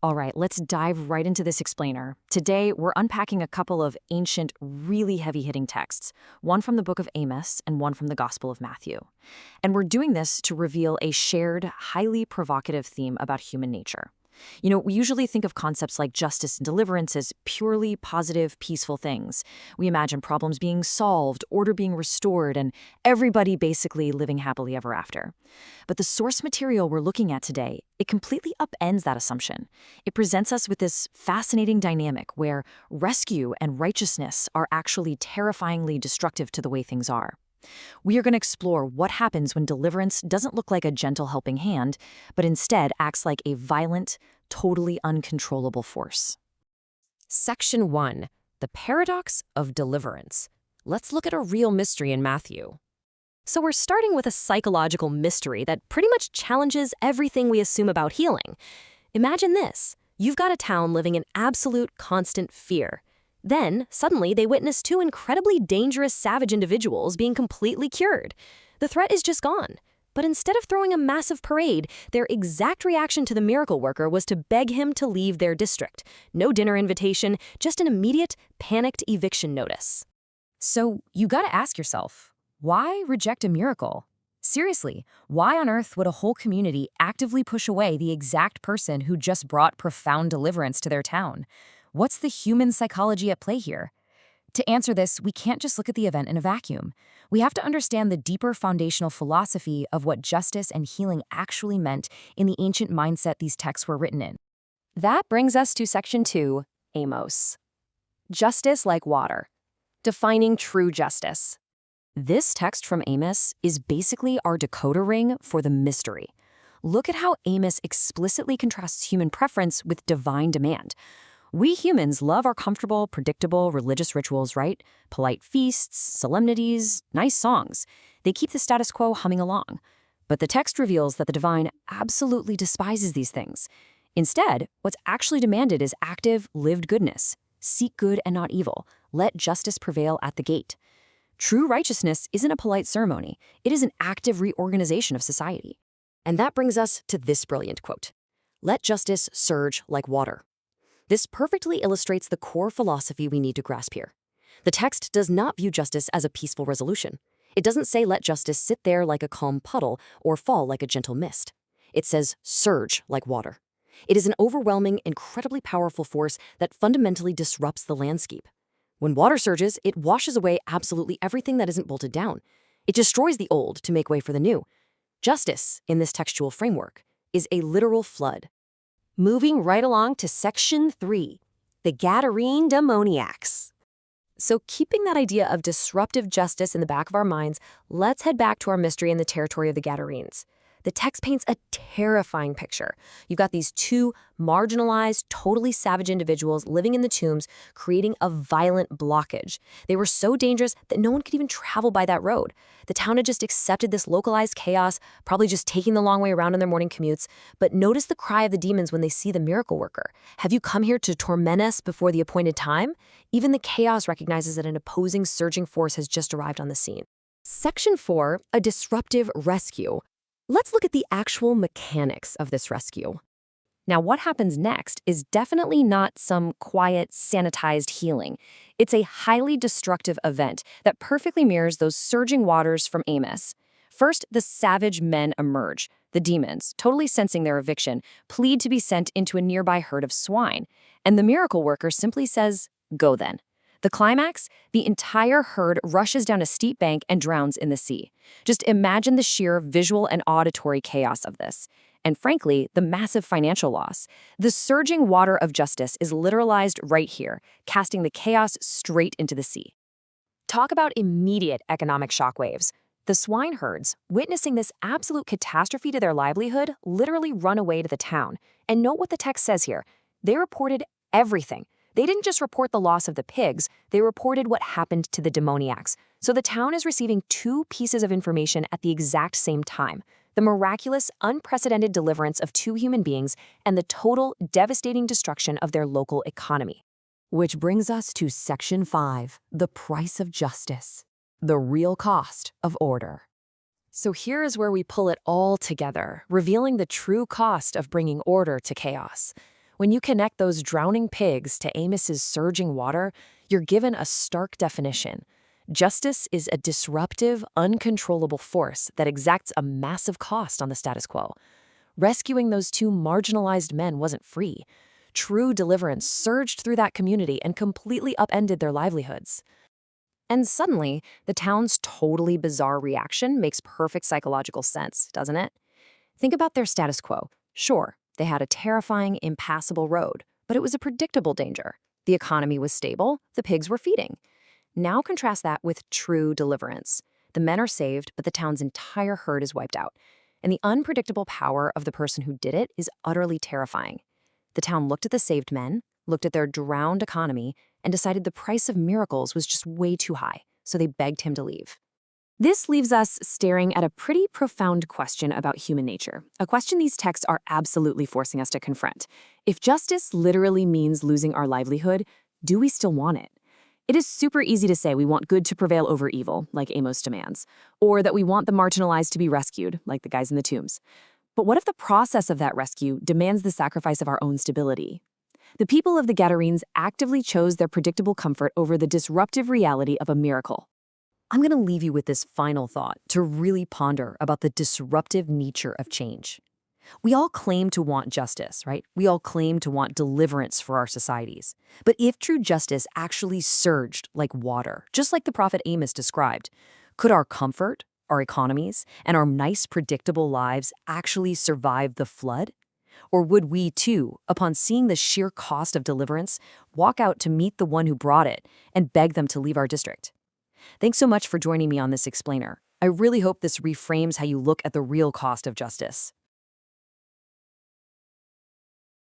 All right, let's dive right into this explainer. Today, we're unpacking a couple of ancient, really heavy-hitting texts, one from the book of Amos and one from the Gospel of Matthew. And we're doing this to reveal a shared, highly provocative theme about human nature. We usually think of concepts like justice and deliverance as purely positive, peaceful things. We imagine problems being solved, order being restored, and everybody basically living happily ever after. But the source material we're looking at today, it completely upends that assumption. It presents us with this fascinating dynamic where rescue and righteousness are actually terrifyingly destructive to the way things are. We are going to explore what happens when deliverance doesn't look like a gentle helping hand, but instead acts like a violent, totally uncontrollable force. Section 1. The Paradox of Deliverance. Let's look at a real mystery in Matthew. So we're starting with a psychological mystery that pretty much challenges everything we assume about healing. Imagine this. You've got a town living in absolute constant fear. Then, suddenly, they witness two incredibly dangerous savage individuals being completely cured. The threat is just gone. But instead of throwing a massive parade, their exact reaction to the miracle worker was to beg him to leave their district. No dinner invitation, just an immediate, panicked eviction notice. So, you gotta ask yourself, why reject a miracle? Seriously, why on earth would a whole community actively push away the exact person who just brought profound deliverance to their town? What's the human psychology at play here? To answer this, we can't just look at the event in a vacuum. We have to understand the deeper foundational philosophy of what justice and healing actually meant in the ancient mindset these texts were written in. That brings us to Section 2, Amos. Justice like water. Defining true justice. This text from Amos is basically our decoder ring for the mystery. Look at how Amos explicitly contrasts human preference with divine demand. We humans love our comfortable, predictable religious rituals, right? Polite feasts, solemnities, nice songs. They keep the status quo humming along. But the text reveals that the divine absolutely despises these things. Instead, what's actually demanded is active, lived goodness. Seek good and not evil. Let justice prevail at the gate. True righteousness isn't a polite ceremony. It is an active reorganization of society. And that brings us to this brilliant quote. Let justice surge like water. This perfectly illustrates the core philosophy we need to grasp here. The text does not view justice as a peaceful resolution. It doesn't say let justice sit there like a calm puddle or fall like a gentle mist. It says surge like water. It is an overwhelming, incredibly powerful force that fundamentally disrupts the landscape. When water surges, it washes away absolutely everything that isn't bolted down. It destroys the old to make way for the new. Justice, in this textual framework, is a literal flood. Moving right along to Section 3, the Gadarene demoniacs. So keeping that idea of disruptive justice in the back of our minds, let's head back to our mystery in the territory of the Gadarenes. The text paints a terrifying picture. You've got these two marginalized, totally savage individuals living in the tombs, creating a violent blockage. They were so dangerous that no one could even travel by that road. The town had just accepted this localized chaos, probably just taking the long way around on their morning commutes. But notice the cry of the demons when they see the miracle worker. Have you come here to torment us before the appointed time? Even the chaos recognizes that an opposing, surging force has just arrived on the scene. Section 4, a disruptive rescue. Let's look at the actual mechanics of this rescue. Now, what happens next is definitely not some quiet, sanitized healing. It's a highly destructive event that perfectly mirrors those surging waters from Amos. First, the savage men emerge. The demons, totally sensing their eviction, plead to be sent into a nearby herd of swine. And the miracle worker simply says, "Go then." The climax? The entire herd rushes down a steep bank and drowns in the sea. Just imagine the sheer visual and auditory chaos of this. And frankly, the massive financial loss. The surging water of justice is literalized right here, casting the chaos straight into the sea. Talk about immediate economic shockwaves. The swine herds, witnessing this absolute catastrophe to their livelihood, literally run away to the town. And note what the text says here. They reported everything. They didn't just report the loss of the pigs, they reported what happened to the demoniacs. So the town is receiving two pieces of information at the exact same time. The miraculous, unprecedented deliverance of two human beings and the total, devastating destruction of their local economy. Which brings us to Section 5, the price of justice, the real cost of order. So here is where we pull it all together, revealing the true cost of bringing order to chaos. When you connect those drowning pigs to Amos's surging water, you're given a stark definition. Justice is a disruptive, uncontrollable force that exacts a massive cost on the status quo. Rescuing those two marginalized men wasn't free. True deliverance surged through that community and completely upended their livelihoods. And suddenly, the town's totally bizarre reaction makes perfect psychological sense, doesn't it? Think about their status quo. Sure, they had a terrifying, impassable road, but it was a predictable danger. The economy was stable, the pigs were feeding. Now contrast that with true deliverance. The men are saved, but the town's entire herd is wiped out. And the unpredictable power of the person who did it is utterly terrifying. The town looked at the saved men, looked at their drowned economy, and decided the price of miracles was just way too high, so they begged him to leave. This leaves us staring at a pretty profound question about human nature, a question these texts are absolutely forcing us to confront. If justice literally means losing our livelihood, do we still want it? It is super easy to say we want good to prevail over evil, like Amos demands, or that we want the marginalized to be rescued, like the guys in the tombs. But what if the process of that rescue demands the sacrifice of our own stability? The people of the Gadarenes actively chose their predictable comfort over the disruptive reality of a miracle. I'm going to leave you with this final thought to really ponder about the disruptive nature of change. We all claim to want justice, right? We all claim to want deliverance for our societies. But if true justice actually surged like water, just like the prophet Amos described, could our comfort, our economies, and our nice, predictable lives actually survive the flood? Or would we, too, upon seeing the sheer cost of deliverance, walk out to meet the one who brought it and beg them to leave our district? Thanks so much for joining me on this explainer. I really hope this reframes how you look at the real cost of justice.